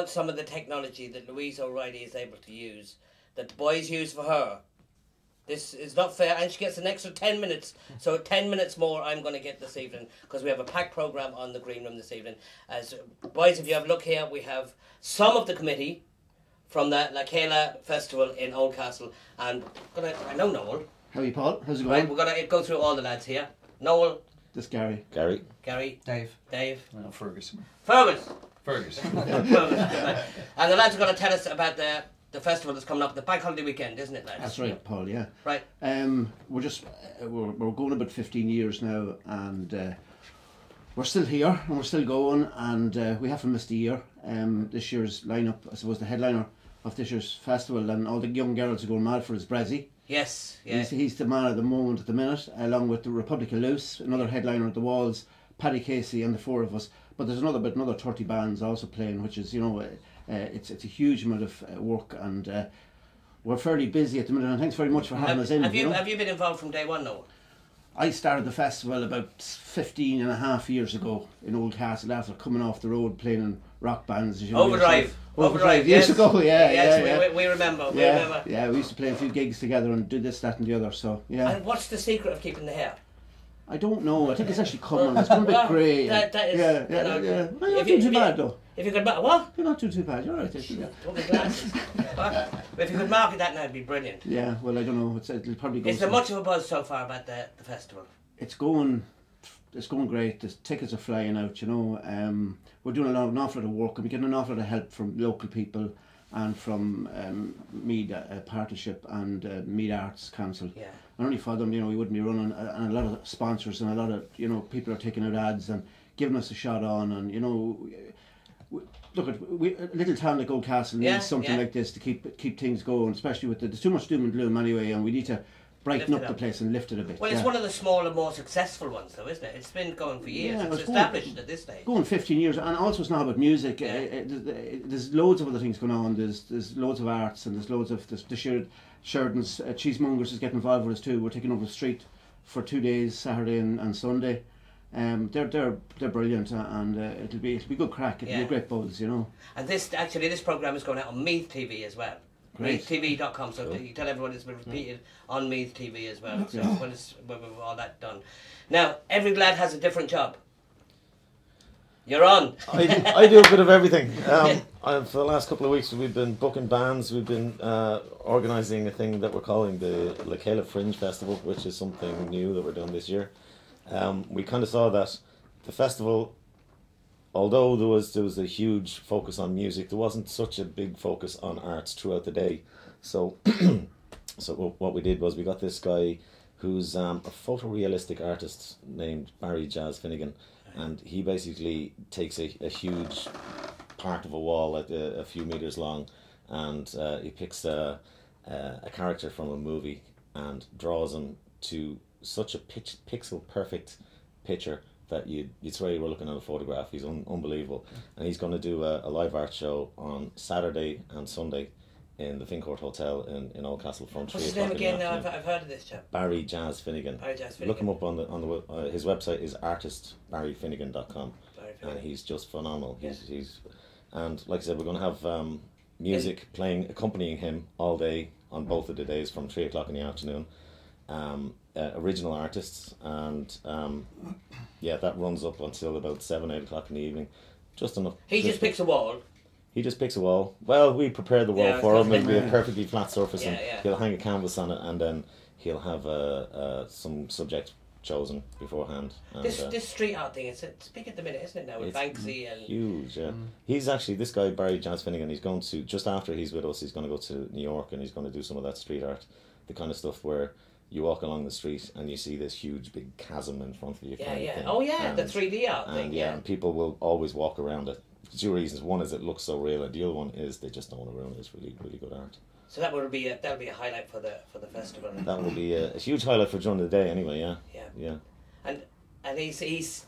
want some of the technology that Louise O'Reilly is able to use, that the boys use for her. This is not fair, and she gets an extra 10 minutes. So 10 minutes more I'm going to get this evening, because we have a packed programme on the Green Room this evening. As boys, if you have a look here, we have some of the committee from the Lakela Festival in Oldcastle, and I know Noel. How are you, Paul? How's it going? Right, we're going to go through all the lads here. Noel. This Gary. Gary. Dave. No, Fergus. Fergus. Fergus. Right. And the lads are going to tell us about the festival that's coming up, the bank holiday weekend, isn't it, lads? That's right, Paul. Yeah. Right. We're just we're going about 15 years now, and we're still here and we're still going, and we haven't missed a year. This year's lineup, I suppose, the headliner of this year's festival, and all the young girls are going mad for his Brazzy. Yes. Yeah. He's the man of the moment at the minute, along with the Republic of Loose, another headliner at the Walls, Paddy Casey, and the four of us. But there's another 30 bands also playing, which is, it's a huge amount of work, and we're fairly busy at the minute. And thanks very much for having us in. Have you been involved from day one, Noel? I started the festival about 15 and a half years ago in Oldcastle after coming off the road playing in rock bands. Overdrive years ago, Yes, we remember. Yeah, we used to play a few gigs together and do this, that and the other, so yeah. And what's the secret of keeping the hair? I don't know, I think it's actually coming, it's gone a bit grey. That is, yeah. You're not doing too bad though. If you could, what? You're not doing too bad, you're alright. Don't be glasses. If you could market that now, it'd be brilliant. Yeah, well, I don't know, it'll probably go. Is there much of a buzz so far about the festival? It's going great. The tickets are flying out. We're doing an awful lot of work, and we're getting an awful lot of help from local people and from Mead Partnership and Mead Arts Council. Yeah. And only for them, we wouldn't be running. And a lot of sponsors and a lot of people are taking out ads and giving us a shot on. And look at a little town like Oldcastle needs something like this to keep things going, especially with there's too much doom and gloom anyway, and we need to brighten up the place and lift it a bit. Well, it's one of the smaller, more successful ones, though, isn't it? It's been going for years. It's established at this stage. Going 15 years, and also it's not about music. There's loads of other things going on. There's loads of arts, and there's loads of the Sheridan's Cheesemongers is getting involved with us too. We're taking over the street for 2 days, Saturday and Sunday. They're brilliant, and it'll be good crack. It'll be a great buzz, And this programme is going out on Meath TV as well. MeathTV.com, so you tell everyone it's been repeated on Meath TV as well. So when we've all that done. Now, every lad has a different job. You're on. I do a bit of everything. For the last couple of weeks, we've been booking bands. We've been organising a thing that we're calling the Lakela Fringe Festival, which is something new that we're doing this year. We kind of saw that the festival, although there was a huge focus on music, there wasn't such a big focus on arts throughout the day. So, what we did was we got this guy who's a photorealistic artist named Barry Jazz Finnegan, and he basically takes a huge part of a wall a few meters long, and he picks a character from a movie and draws him to such a pixel perfect picture that you'd swear you were looking at a photograph. He's unbelievable, and he's going to do a live art show on Saturday and Sunday in the Fincourt Hotel in Oldcastle from 3 o'clock. What's his name again? Now I've heard of this chap. Barry Jazz Finnegan. Look him up on the his website is artistbarryfinnegan.com, and he's just phenomenal. He's and like I said, we're going to have music playing accompanying him all day on both of the days from 3 o'clock in the afternoon. Original artists, and that runs up until about 7-8 o'clock in the evening. Just enough. He just picks a wall. He just picks a wall. Well, we prepare the wall for him. It'll be a perfectly flat surface, and he'll hang a canvas on it, and then he'll have some subject chosen beforehand. And, this street art thing, it's big at the minute, isn't it now, with Banksy and... huge, yeah. He's actually, this guy, Barry Jazz Finnegan, he's going to, just after he's with us, he's going to go to New York, and he's going to do some of that street art, the kind of stuff where you walk along the street and you see this huge big chasm in front of you. Oh yeah, the 3D art thing. And people will always walk around it. Two reasons. One is it looks so real, and the other one is they just don't want to ruin it. It's really, really good art. So that'll be a highlight for the festival. That will be a huge highlight for during the day anyway. Yeah. And he's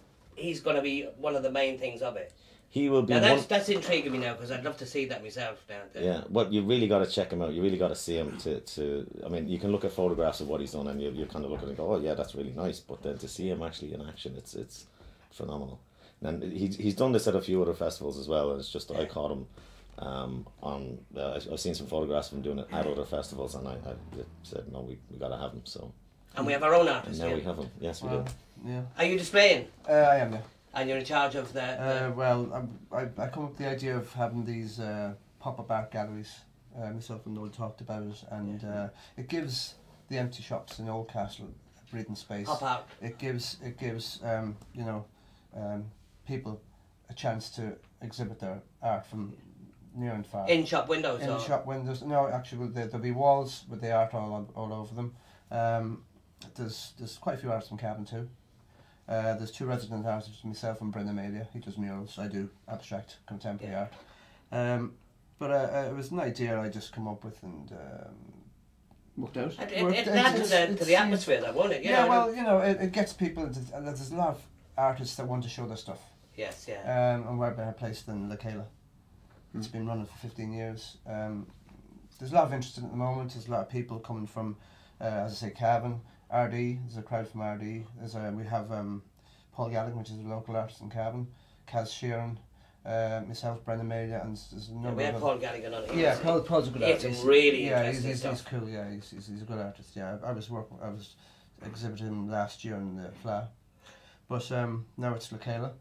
going to be one of the main things of it. He will be. Now that's intriguing me now, because I'd love to see that myself down there. Yeah, well, you really got to check him out. You really got to see him I mean, you can look at photographs of what he's done, and you kind of look at it and go, oh yeah, that's really nice. But then to see him actually in action, it's phenomenal. And he's done this at a few other festivals as well, and it's just I caught him I've seen some photographs of him doing it at other festivals, and I said no, we got to have him. So. And we have our own artist. And now we have him. Yes, we do. Yeah. Are you displaying? I am, yeah. And you're in charge of the... Well, I come up with the idea of having these pop-up art galleries. Myself and Noel talked about it, and it gives the empty shops in Oldcastle a breathing space. Pop art. It gives people a chance to exhibit their art from near and far. In shop windows? In shop windows. No, actually, there'll be walls with the art all over them. There's quite a few artists from Cavan too. There's 2 resident artists, myself and Brendan Amelia. He does murals. I do abstract contemporary art. But it was an idea I just come up with and worked out. It adds to the atmosphere, though, won't it? Well, it gets people into. There's a lot of artists that want to show their stuff. Yes, yeah. And we're better placed than Lakela. It's been running for 15 years. There's a lot of interest in it at the moment. There's a lot of people coming from, as I say, Cavan, RD. There's a crowd from RD. We have Paul Gallagher, which is a local artist in Cavan, Kaz Sheeran, myself, Brendan Amelia, and there's a number we had of Paul Gallagher on here. Yeah, Paul's a good artist. It's really interesting he's stuff. cool. Yeah, he's a good artist. Yeah, I was exhibiting him last year in the Fla, but now it's Lakela.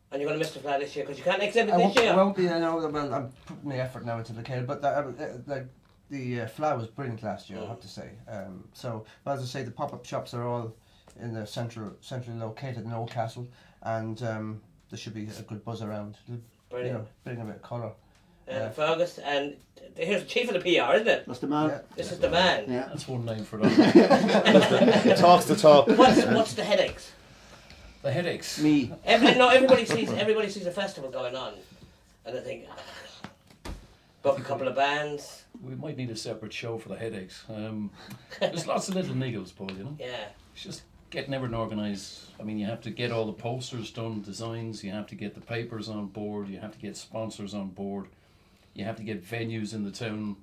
And you're going to miss the Fla this year because you can't exhibit this year. I won't be. I know. Well, I'm putting the effort now into Lakela, but the Fla was brilliant last year. I have to say. So, as I say, the pop-up shops are all in the centrally located in Oldcastle, and there should be a good buzz around. Brilliant. Bring a bit of colour. Fergus, and here's the chief of the PR, isn't it? That's the man. Yeah. This is the man. Yeah. That's one name for that. Talks the talk. What's the headaches? The headaches. Me. Everybody sees a festival going on, and they think, book a couple of bands. We might need a separate show for the headaches. There's lots of little niggles, Paul, Yeah. It's just getting everything organised. I mean, you have to get all the posters done, designs, you have to get the papers on board, you have to get sponsors on board, you have to get venues in the town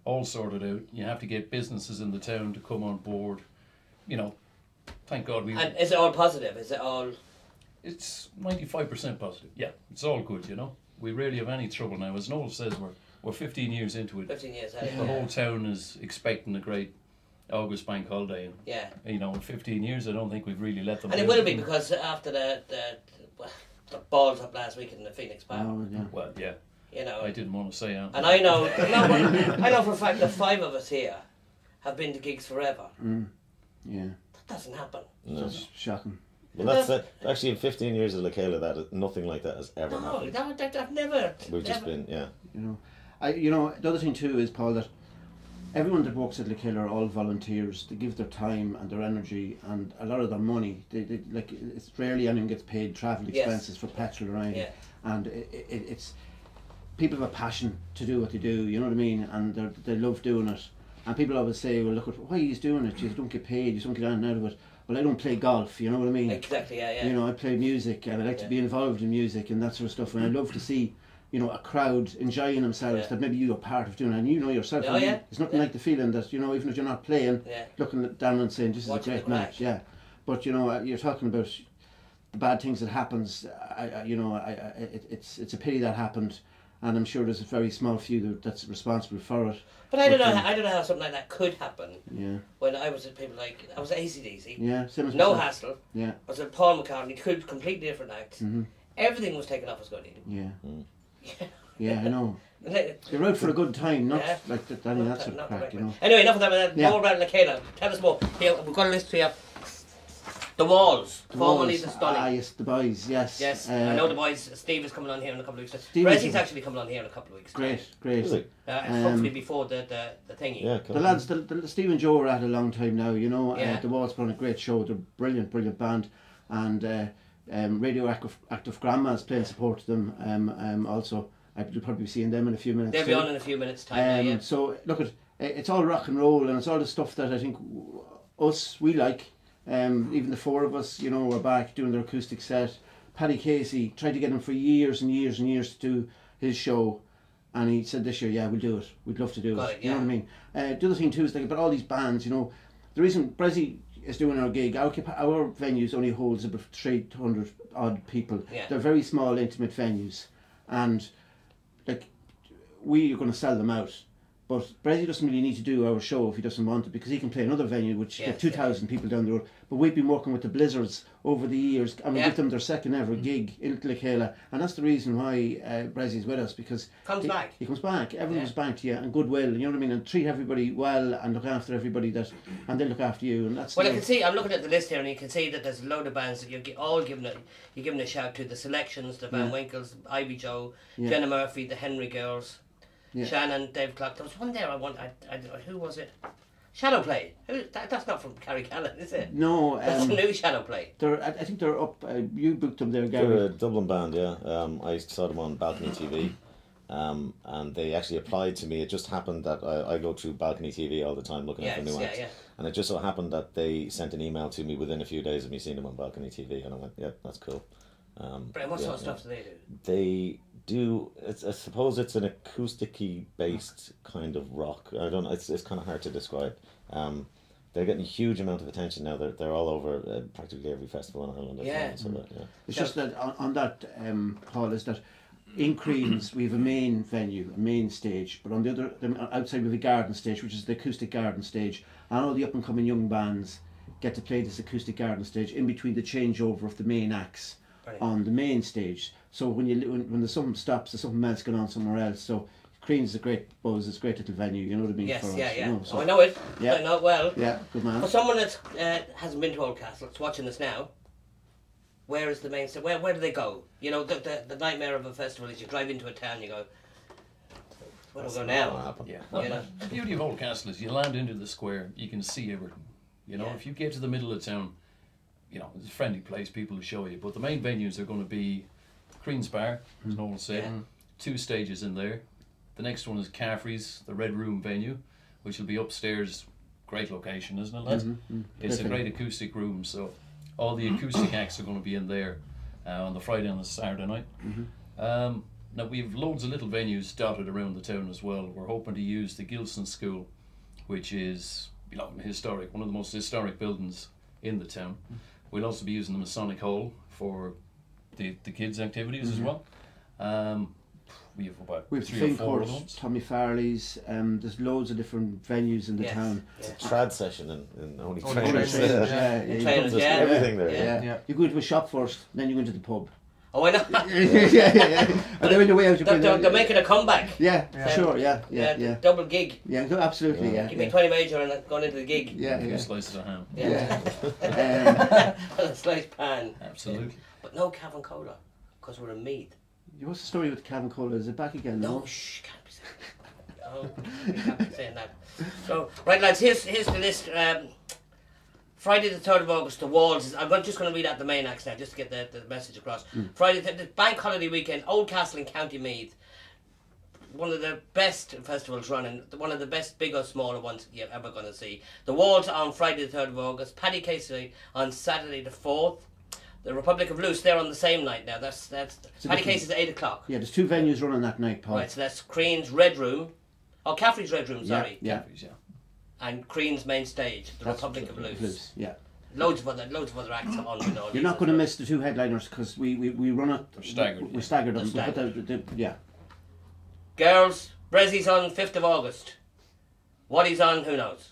all sorted out, you have to get businesses in the town to come on board. Thank God we... And is it all positive? Is it all... It's 95% positive. Yeah, it's all good, We rarely have any trouble now. As Noel says, we're 15 years into it. 15 years, The whole town is expecting a great August bank holiday. And, yeah. In 15 years, I don't think we've really let them. And it will be because after the balls up last week in the Phoenix Park. Oh, yeah. Well, yeah. I didn't want to say that. And I know for a fact that 5 of us here have been to gigs forever. Yeah. That doesn't happen. No. That's shocking. Well, that's it. Actually, in 15 years of Lakela, nothing like that has ever happened. No, I've never. We've just been, yeah. The other thing too is, Paul, that everyone that works at Lakela are all volunteers. They give their time and their energy and a lot of their money. They it's rarely anyone gets paid travel expenses for petrol or anything. Yeah. And it's people have a passion to do what they do. You know what I mean? And they love doing it. And people always say, well, look, why he's doing it? You don't get paid. You don't get anything out of it. Well, I don't play golf. You know what I mean? Exactly. Yeah. I play music and I like to be involved in music and that sort of stuff. And I love to see, a crowd enjoying themselves that maybe you're part of doing. And yourself. It's nothing like the feeling that even if you're not playing, looking down and saying this is a great match. Yeah. But you're talking about the bad things that happens. It's a pity that happened. And I'm sure there's a very small few that's responsible for it. But I don't know how something like that could happen. Yeah. When I was at I was at AC/DC. Yeah. Same as no myself. hassle. Yeah. I was at Paul McCartney, completely different acts. Mm-hmm. Everything was taken off as good. Yeah. Yeah. Yeah, I know. You're out for a good time, not like any that sort of crack, Anyway, enough of that. More about Lakela. Tell us more. Here, we've got a list here. The Walls. Formerly the Stunning. Ah, yes, the boys, yes. Yes, I know the boys. Steve is coming on here in a couple of weeks. Steve actually coming on here in a couple of weeks. Great. Hopefully before the thingy. Yeah, the lads, the Steve and Joe are at a long time now, The Walls put on a great show. They're brilliant band. And Radioactive Grandma's playing support to them. Also, I'll probably be seeing them in a few minutes. They'll be on in a few minutes' time. So, look, it's all rock and roll and it's all the stuff that I think we like. Even the 4 of us, we're back doing their acoustic set. Paddy Casey tried to get him for years and years and years to do his show, and he said this year, we'll do it. We'd love to do it. You know what I mean? The other thing too is about all these bands. The reason Brezzy is doing our gig, our venues only holds about 300 odd people. Yeah. They're very small, intimate venues, and we are going to sell them out. But Brezzy doesn't really need to do our show if he doesn't want to, because he can play another venue which get 2,000 people down the road. But we've been working with the Blizzards over the years, and we give them their second ever gig in Lecala, and that's the reason why Brezzy's with us, because he comes back. Everyone's back to you, and goodwill, you know what I mean, and treat everybody well and look after everybody and they look after you, and that's. Well, I can see. I'm looking at the list here, and you can see that there's a load of bands that you're giving a shout to: the Selections, the Van Winkles, Ivy Joe, Jenna Murphy, the Henry Girls. Yeah. Shannon, Dave Clark. There was one there who was it? Shadow Play. That's not from Carrick-Callan, is it? No. That's a new Shadow Play. I think they're up. You booked them there, Gary. They're a Dublin band, yeah. I saw them on Balcony TV. And they actually applied to me. It just happened that I go through Balcony TV all the time looking for new acts. And it just so happened that they sent an email to me within a few days of me seeing them on Balcony TV. And I went, yeah, that's cool. But what sort of stuff do they do? They do. I suppose it's an acoustic-y based kind of rock. I don't know. It's kind of hard to describe. They're getting a huge amount of attention now. They're all over practically every festival in Ireland. It's just that on that Paul, is that in Creedence we have a main venue, a main stage, but on the other outside we have a garden stage, which is the acoustic garden stage, and all the up and coming young bands get to play this acoustic garden stage in between the changeover of the main acts. On the main stage, so when the something stops, there's something else going on somewhere else. So Creedence is a great buzz, it's a great little venue. You know what I mean? Yes, for us, yeah. You know, so. I know it. I know it well. Yeah, good man. For someone that hasn't been to Oldcastle, that's watching this now, where is the main stage? Where do they go? You know, the nightmare of a festival is you drive into a town, you go, where do I go now? Yeah. Well, the beauty of Oldcastle is you land into the square, you can see everything. You know, if you get to the middle of town, you know, it's a friendly place, people will show you. But the main venues are going to be Creedence Bar, as Noel said, 2 stages in there. The next one is Caffrey's, the Red Room venue, which will be upstairs. Great location, isn't it, lads? It's a great acoustic room, so all the acoustic acts are going to be in there on the Friday and the Saturday night. Now, we have loads of little venues dotted around the town as well. We're hoping to use the Gilson School, which is historic, one of the most historic buildings in the town. We'll also be using the Masonic Hall for the kids' activities as well. We have about 3 or 4 of those. Tommy Farley's, there's loads of different venues in the town. It's a trad session and only trainers. Everything there. Yeah. You go into a shop first, then you go into the pub. Oh, I know. yeah. And then on the way out, they're making a comeback. Yeah, sure. Yeah. Double gig. Yeah, absolutely. Yeah. Give me 20 major and going into the gig. Yeah. Slices of ham. And a sliced pan. Absolutely. But no Cavan Cola, because we're in Meath. What's the story with Cavan Cola? Is it back again? No, shh, can't be saying that. Oh, you can't be saying that. So, right, lads, here's the list. Friday the 3rd of August, the Walls. I'm just going to read out the main acts now, just to get the message across. Friday, the bank holiday weekend, Oldcastle in County Meath. One of the best festivals running, one of the best big or smaller ones you're ever going to see. The Walls on Friday the 3rd of August, Paddy Casey on Saturday the 4th. The Republic of Loose, they're on the same night now. That's Paddy Casey's at 8 o'clock. Yeah, there's 2 venues running that night, Paul. Right, so that's Crean's Red Room. Oh, Caffrey's Red Room, sorry. Yeah. Caffrey's, and Crean's main stage, the Republic of Loose. Yeah. Loads of other acts on with all. You're not going to miss the 2 headliners because we run it. They're staggered. We staggered them. Yeah. Girls, Brezzy's on 5th of August. What he's on, who knows?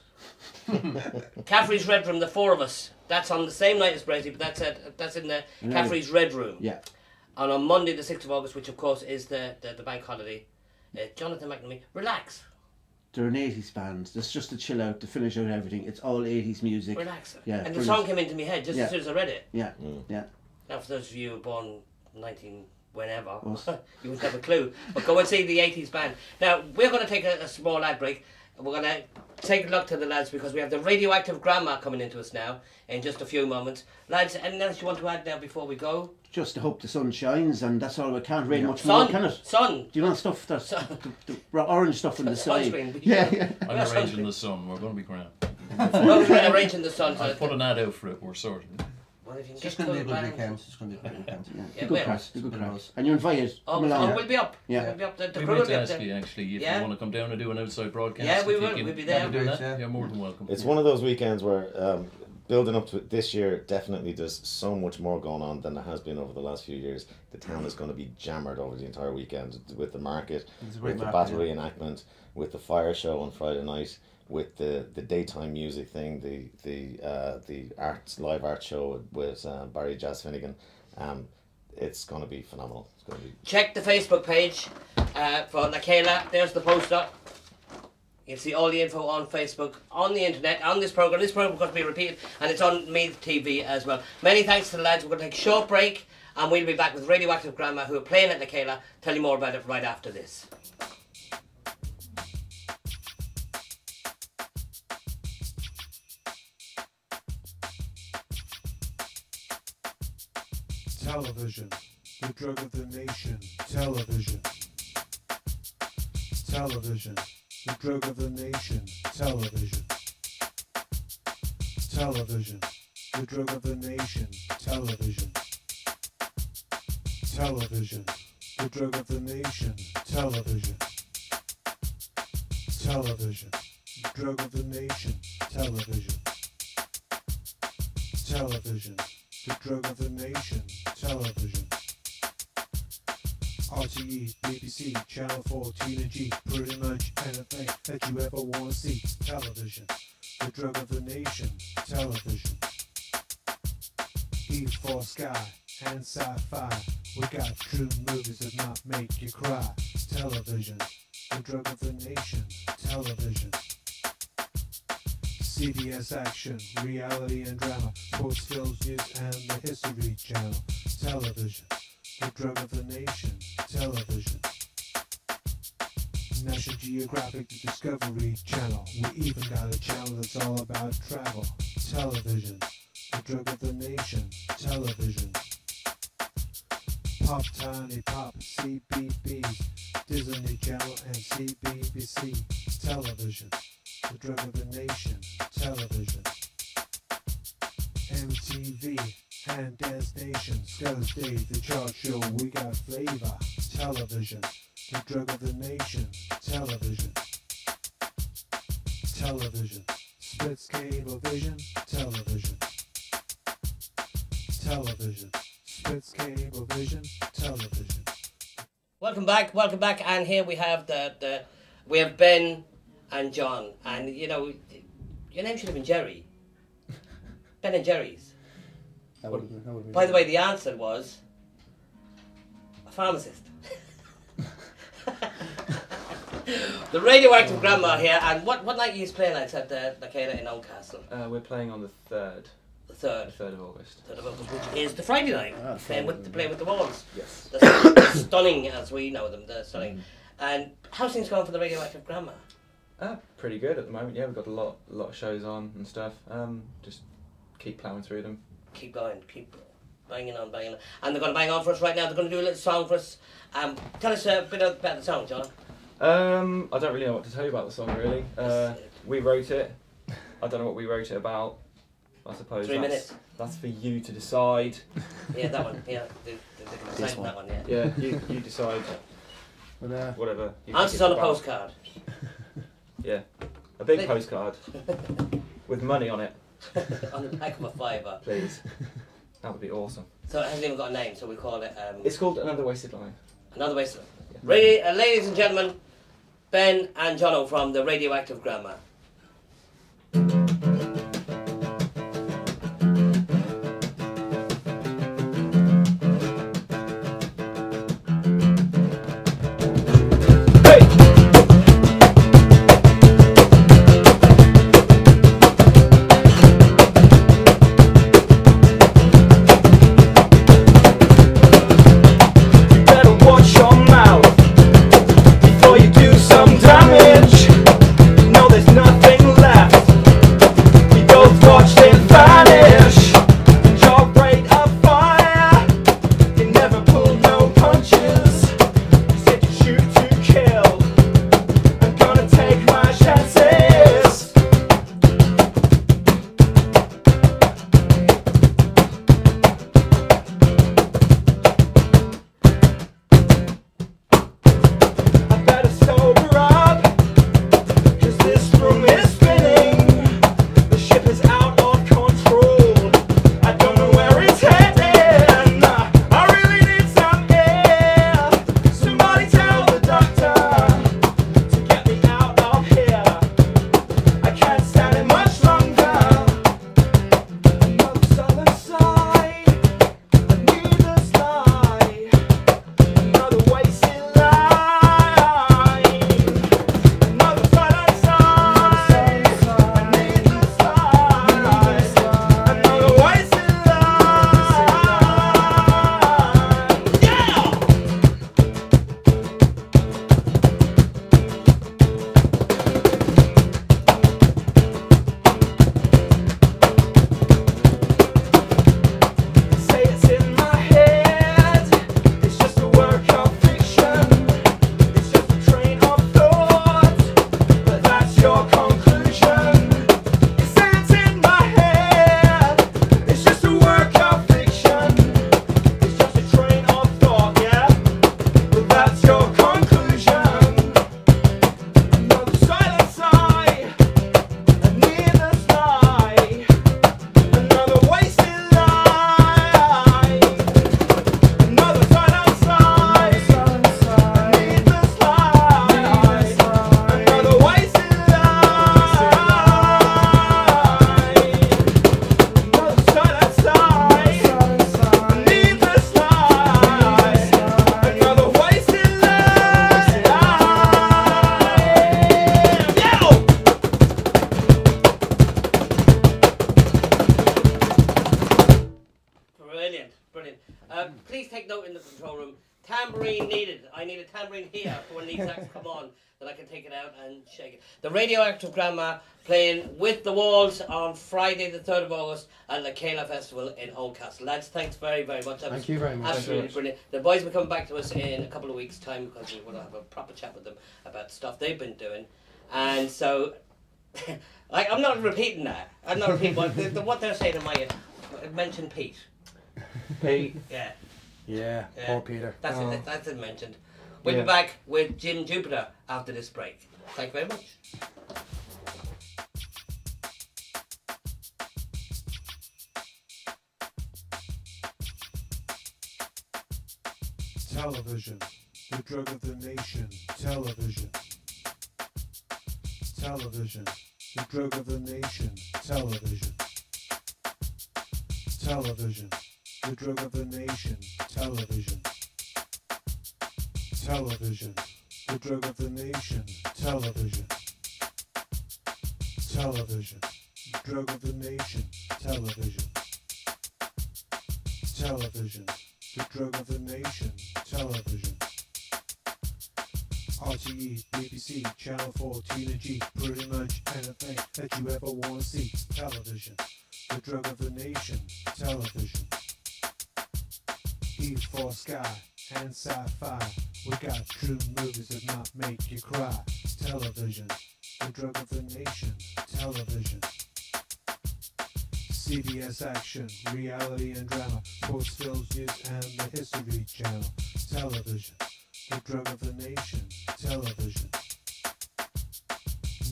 Caffrey's Red Room, the 4 of us. That's on the same night as Brezzy, but that's in the Caffrey's Red Room. Yeah. And on Monday the 6th of August, which of course is the bank holiday, Jonathan McNamee, relax. They're an 80s band. It's just to chill out, to finish out everything. It's all 80s music. Relax. Yeah. And the song came into my head just as soon as I read it. Yeah. Yeah. Now, for those of you who were born 19 whenever, you would have a clue. But go and see the 80s band. Now, we're going to take a small ad break. We're going to take a look to the lads because we have the radioactive grandma coming into us now in just a few moments. Lads, anything else you want to add now before we go? Just to hope the sun shines, and that's all. We can't rain much more, can it? Sun! Do you want stuff that's the orange stuff in the side? Yeah. I'm arranging the sun. We're going to be grand. We're arranging the sun. I'll put an ad out for it. We're sorted. Well, if you can Just get going to be a cool good bands. weekend. It's just going to be a good weekend. Yeah, good crack. Good crack. And you're invited. Oh, Come along. we'll be up. Yeah. We'll be up. The We crew will might be up ask there. you actually if Yeah. you want to come down and do an outside broadcast. Yeah, we if you will. can We'll be there. do that. Yeah. You're more than welcome. It's one of those weekends where building up to it this year, definitely there's so much more going on than there has been over the last few years. The town is going to be jammered over the entire weekend with the market, with the battle reenactment, with the fire show on Friday night, with the daytime music thing, the live art show with Barry Jazz Finnegan. It's going to be phenomenal. It's going to be. Check the Facebook page for Lakela. There's the poster. You'll see all the info on Facebook, on the internet, on this programme. This programme is going to be repeated, and it's on Meath TV as well. Many thanks to the lads. We're going to take a short break, and we'll be back with Radioactive Grandma, who are playing at Lakela. Tell you more about it right after this. Television, the drug of the nation. Television. Television, the drug of the nation. Television. Television, the drug of the nation. Television. Television, the drug of the nation. Television. Television, the drug of the nation. Television. Television, the drug of the nation. Television. RTE, BBC, Channel 14 and G, pretty much anything that you ever want to see. Television, the drug of the nation. Television. E for Sky and Sci-Fi, we got true movies that might make you cry. Television, the drug of the nation. Television. CBS Action, reality and drama, sports, films, news, and the History Channel. Television, the drug of the nation. Television. National Geographic, the Discovery Channel. We even got a channel that's all about travel. Television, the drug of the nation. Television. Pop, Tiny Pop, CBB, Disney Channel, and CBBC. Television, the drug of the nation. Television. MTV and Dance Nation, Scottish Day, the chart show, we got flavor. Television, the drug of the nation. Television. Television. Splits cable vision. Television. Television. Splits cable vision. Television. Welcome back, and here we have we have Ben and John, and you know, your name should have been Jerry. Ben and Jerry's. By the way, the answer was a pharmacist. The Radioactive Grandma here, and what night are you playing at the Lakela in Oldcastle? We're playing on the 3rd. The 3rd. 3rd of August. 3rd of August, which is the Friday night. Playing with the Walls. Yes. The stunning, as we know them, they're stunning. And how's things going for the Radioactive Grandma? Pretty good at the moment. Yeah, we've got a lot of shows on and stuff. Just keep ploughing through them. Keep going, keep banging on. And they're going to bang on for us right now. They're going to do a little song for us. Tell us a bit about the song, John. I don't really know what to tell you about the song, really. We wrote it. I don't know what we wrote it about. I suppose 3 minutes. That's for you to decide. Yeah, that one. Yeah, they can decide on that one. Yeah. Yeah, you decide. Whatever. You Answers on a postcard. Yeah, a big postcard with money on it. On the back of a fiver. Please. That would be awesome. So it hasn't even got a name, so we call it... It's called Another Wasted Line. Another Wasted Line. Yeah. Ladies and gentlemen, Ben and Jono from the Radioactive Grandma. There's no Please take note in the control room. Tambourine needed. I need a tambourine here for when these acts come on, that I can take it out and shake it. The Radioactive Grandma playing with the Walls on Friday the 3rd of August at the Kayla Festival in Oldcastle. Lads, thanks very, very much. Thank you very much. Absolutely brilliant. The boys will come back to us in a couple of weeks' time because we want to have a proper chat with them about stuff they've been doing. And so, I'm not repeating that. I'm not repeating what they're saying in my ear. Mention Pete. Pete. Yeah. Yeah, poor Peter. That's it. That's it mentioned. We'll be back with Jim Jupiter after this break. Thank you very much. Television, the drug of the nation. Television. Television, the drug of the nation. Television. Television, the drug of the nation. Television. Television, the drug of the nation. Television. Television, the drug of the nation. Television. Television, the drug of the nation. Television. RTE, BBC, Channel 4, Tina G, pretty much anything that you ever want to see. Television, the drug of the nation. Television. E4 Sky and Sci-Fi, we got true movies that not make you cry. Television, the drug of the nation. Television. CBS Action, reality and drama, sports, films, news, and the History Channel. Television, the drug of the nation. Television.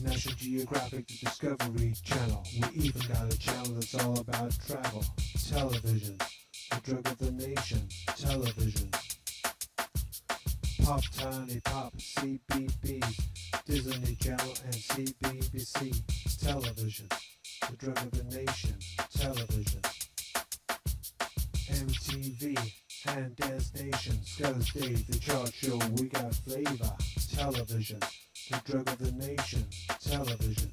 National Geographic, the Discovery Channel. We even got a channel that's all about travel. Television, the drug of the nation. Television. Pop Tiny Pop, CBBS, Disney Channel and CBBC. Television, the drug of the nation. Television. MTV and Dance Nation, Scuzz Dave, the chart show, we got flavor. Television, the drug of the nation. Television.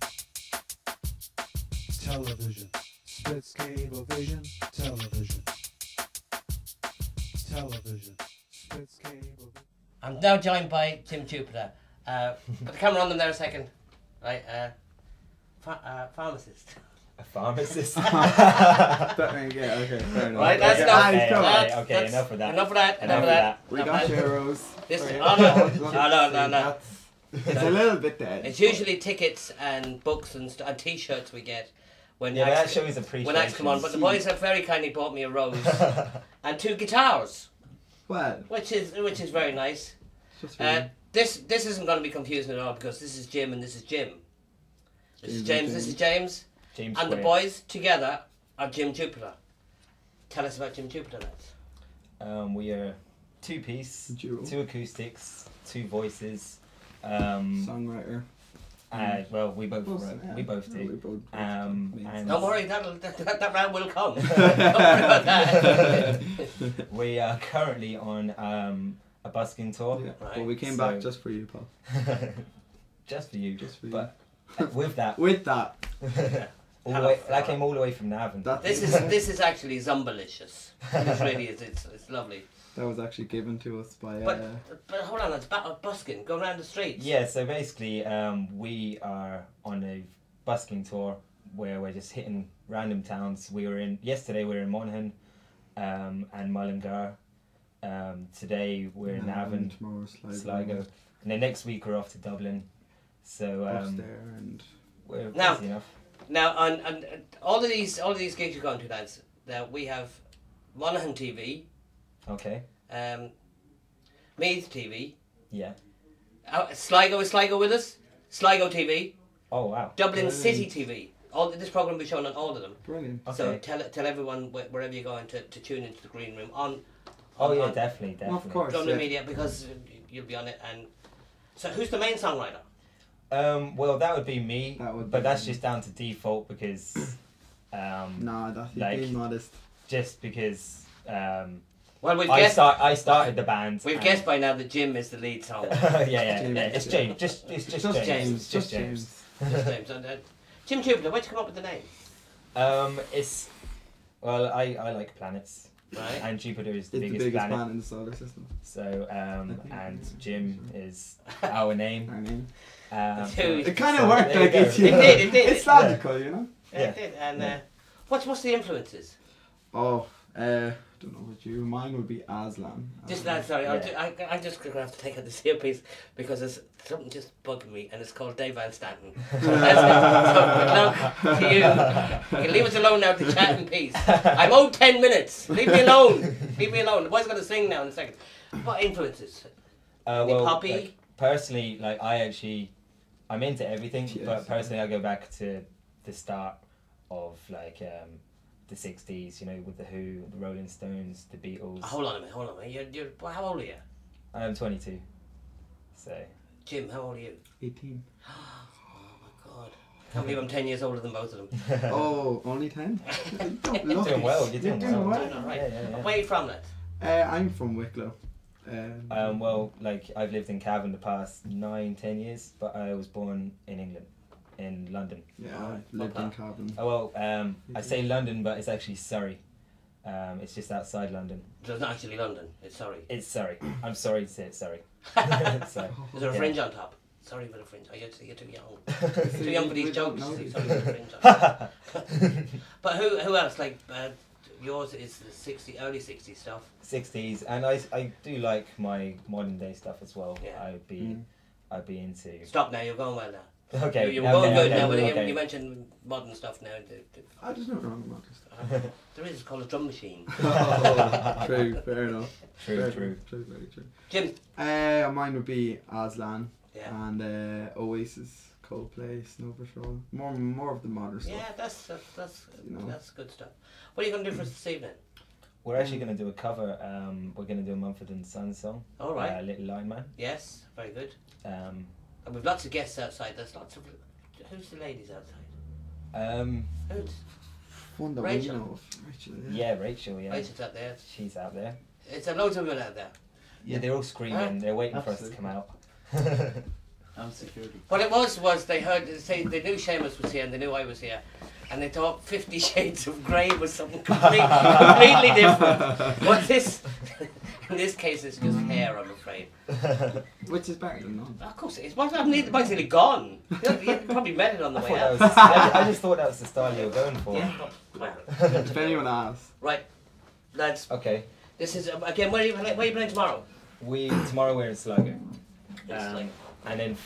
Television. Splits cable vision. Television. Television. Splits cable vision. I'm now joined by Jim Jupiter. Put the camera on them there a second. Right, pharmacist. A pharmacist. Yeah, okay, fair enough. Right, that's Okay, enough. okay, That's- enough of that. Enough of that. Enough of that. We got euros. This, for you. no. It's a little bit dead. It's usually tickets and books and T-shirts we get when Yeah, but that acts, shows appreciation. when acts come on. But the boys have very kindly bought me a rose and 2 guitars, Well, which is very nice. it's just really This isn't going to be confusing at all because this is Jim and this is Jim. This is James James. and This is James. James. James And the Square. boys together are Jim Jupiter. Tell us about Jim Jupiter, lads. We are 2-piece, Duo. 2 acoustics, 2 voices. songwriter. Well, we both Both, wrote. yeah. We both Yeah, do. we both And Don't worry, that round will come. Don't worry about that. we are currently on a busking tour. Yeah. Right. But we came So- back just for you, Paul. Just for you. Just for you. But with that, With that, all the way, that came all the way from Navan. that This is actually zombalicious. This really is. It's lovely. that was actually given to us by. But hold on, it's busking. Go around the streets. Yeah, so basically, we are on a busking tour where we're just hitting random towns. Yesterday we were in Monaghan and Mullingar. Today we're in Navan, tomorrow, Sligo, and then next week we're off to Dublin. So there and we're Now- busy enough. Now, on all of these gigs you're going to, lads. Now we have Monaghan TV, Okay. Meath TV, Yeah. Sligo is Sligo with us. Sligo TV, Oh wow. Dublin Brilliant. City TV. This program will be shown on all of them. brilliant. So Okay. tell everyone wherever you're going to tune into the green room on. Oh yeah, on definitely. Of course. Dublin yeah. Media because you'll be on it. And so, who's the main songwriter? Well, that would be me, That would but be that's me. just down to default because, Nah, that's Like- being modest. just because Well, we've I guessed. started the band. We've and- guessed by now that Jim is the lead song. yeah, James, it's yeah. James. It's just James. Just James. Just James. And, Jim Jupiter, where'd you come up with the name? It's well, I like planets, Right. And Jupiter is It's the the biggest, biggest planet. planet in the solar system. So, think, and yeah. Jim is our name. I mean, Dude. it kind So of worked there you like go. it. You It know? did, it did. It's logical, you know. Yeah, it did. And Yeah. what's the influences? Oh, don't know what you. Mine would be Aslan. Just that, sorry, Yeah. I'm just going to have to take out this earpiece because there's something just bugging me, and it's called Dave Van Stanton. So good luck to you. You can leave us alone now to chat in peace. I'm owed 10 minutes. Leave me alone. Leave me alone. The boy's going to sing now in a second. What influences? Poppy? Like, personally, like I'm into everything, Yes. but personally, I go back to the start of like the '60s. You know, with the Who, the Rolling Stones, the Beatles. Hold on a minute. You're, how old are you? I'm 22, so Jim, how old are you? 18. Oh my God. Can't believe I'm 10 years older than both of them. Oh, only 10? you're doing well. You're doing well. Doing all right. Yeah, yeah. Where are you from, lad? I'm from Wicklow. Well, like I've lived in Cavan the past 9-10 years, but I was born in England, in London. Yeah, I lived in Cavan. Oh well, I say London, but it's actually Surrey. It's just outside London. So it's not actually London. It's Surrey. It's Surrey. I'm sorry to say it's Surrey. So, Is there a yeah. fringe on top? Sorry for the fringe. You're too young. Too young for these We don't jokes. know See, these sorry for the fringe on top. But who else? Like yours is the early 60s stuff. 60s, and I do like my modern day stuff as well. Yeah. I'd be into. Stop now. You're going well now. Okay, You're going good okay, now. But okay. you mentioned modern stuff now. There's no wrong about this. There is. It's called a drum machine. Oh, true, fair enough. True, Very true. very true. Jim. Mine would be Aslan Yeah. and Oasis, Coldplay, Snow Patrol. More of the modern stuff. Yeah, that's You know. that's good stuff. What are you going to do for us this evening? We're actually going to do a cover. We're going to do a Mumford and Sons song. All right. Little Lion Man. Yes. Very good. Um, And we've lots of guests outside. There's lots of. Who's the ladies outside? Who's One that Rachel. we know of. Rachel, yeah, Rachel. Yeah, Rachel's out there. she's out there. It's a loads of women out there. Yeah, they're all screaming. They're waiting for us to Absolutely. come out. And security. What it was they heard they knew Seamus was here and they knew I was here, and they thought 50 Shades of Grey was something completely different. But this, in this case, it's just hair, I'm afraid. Which is better than none. Of course it is. The mic's nearly gone. You probably met it on the I, way thought out. that was, I just thought that was the style you were going for. Yeah. If anyone asks. Right, lads. Okay. This is again. Where are you playing tomorrow? Tomorrow we're in Sligo. It's like- And then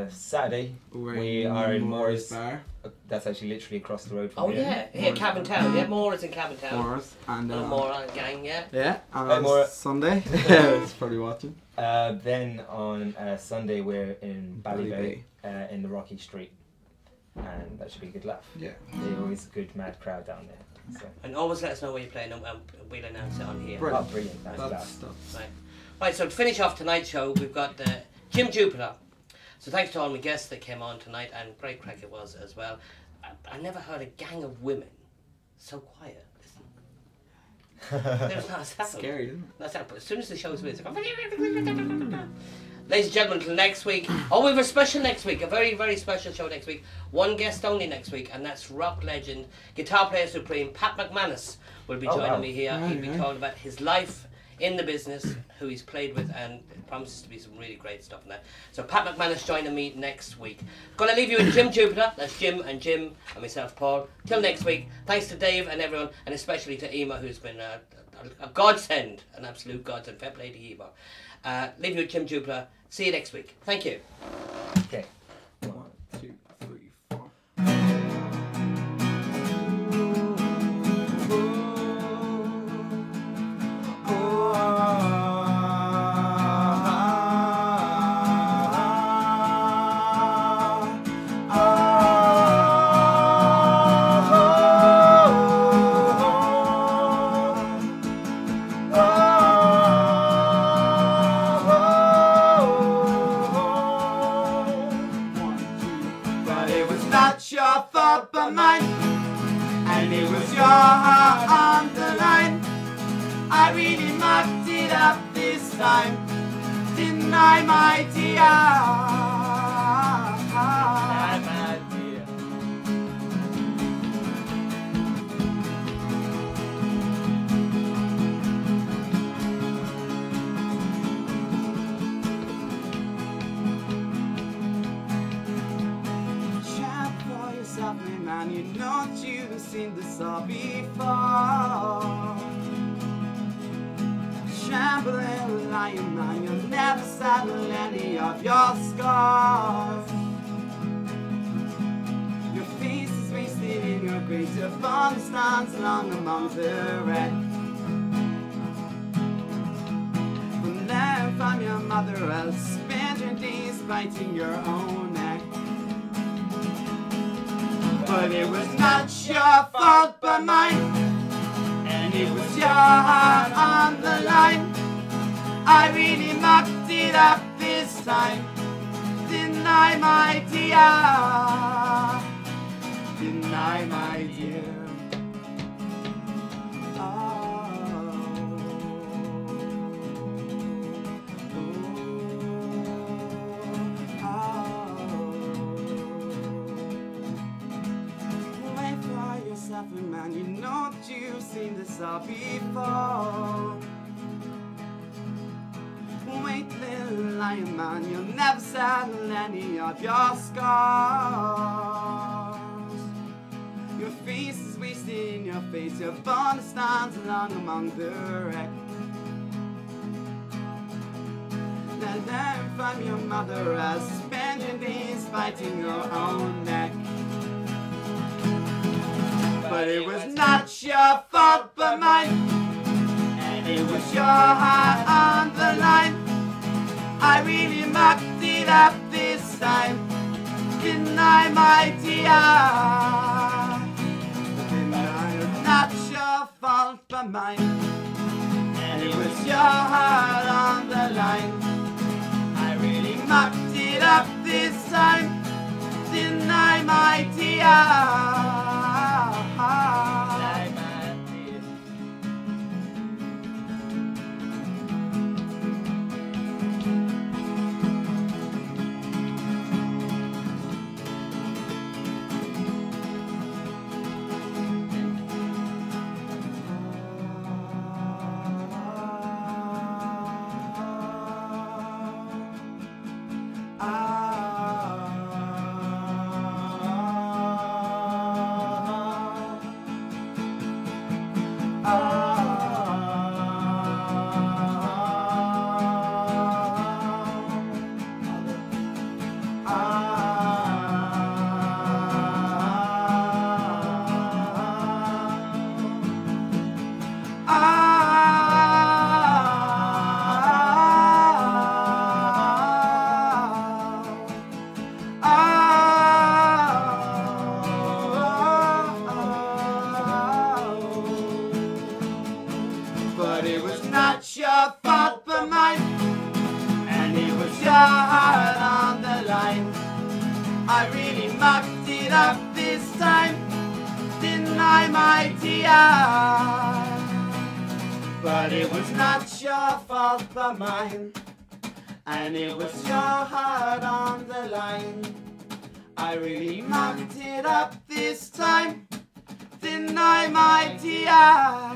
Saturday we are in Moore's. Bar. That's actually literally across the road from Oh here. yeah, here Cavan Town. Yeah, Moore is in Cavan Town. Moore's. And Moore gang. Yeah. yeah, and Hey, on Maura. Sunday. It's probably watching. Then on Sunday we're in Ballybay. Ballybay in the Rocky Street, and that should be a good laugh. Yeah. There's always a good mad crowd down there. So. And always let us know where you're playing, and we'll announce it on here. Brilliant. Oh, brilliant! That's That's laugh. stuff. Right. Right, so to finish off tonight's show, we've got Jim Jupiter. So thanks to all my guests that came on tonight, and great crack it was as well. I never heard a gang of women so quiet. There's not a sound. Scary, isn't it? That's how, as soon as the show's finished, ladies and gentlemen, till next week. Oh, we have a special next week, a very, very special show next week. One guest only next week, and that's rock legend, guitar player supreme, Pat McManus will be joining me here. He'll be talking about his life in the business, who he's played with, and it promises to be some really great stuff in that. So Pat McManus joining me next week. Gonna leave you with Jim Jupiter. That's Jim and myself, Paul. Till next week. Thanks to Dave and everyone, and especially to Ema, who's been a godsend, an absolute godsend. Fair play to Ema. Leave you with Jim Jupiter. See you next week. Thank you. Okay. 1, 2, 3, 4. But it was not your fault but mine, and it was your heart on the line. I really mucked it up this time, didn't I, my dear? seen this all before. Shambling lion man, you'll never saddle any of your scars. Your face is wasted in your grave, your body stands along among the wreck. From there from your mother, I'll spend your days biting your own neck. But it was not your fault but mine, and it was your heart on the line. I really mucked it up this time, didn't I, my dear? Didn't I, my dear? Man, you know that you've seen this all before. Wait, little lion man, you'll never saddle any of your scars. Your face is wasted in your face, your body stands alone among the wreck. Now learn from your mother as spend your days fighting your own neck. But it was not your fault but mine, and it was your heart on the line. I really mucked it up this time, didn't I, my dear? Didn't I? It was not your fault but mine, and it was your heart on the line. I really mucked it up this time, didn't I, my dear? But it was not your fault but mine, and it was your heart on the line. I really mucked it up this time, didn't I, my dear? But it was not your fault but mine, and it was your heart on the line. I really mucked it up this time, didn't I, my dear?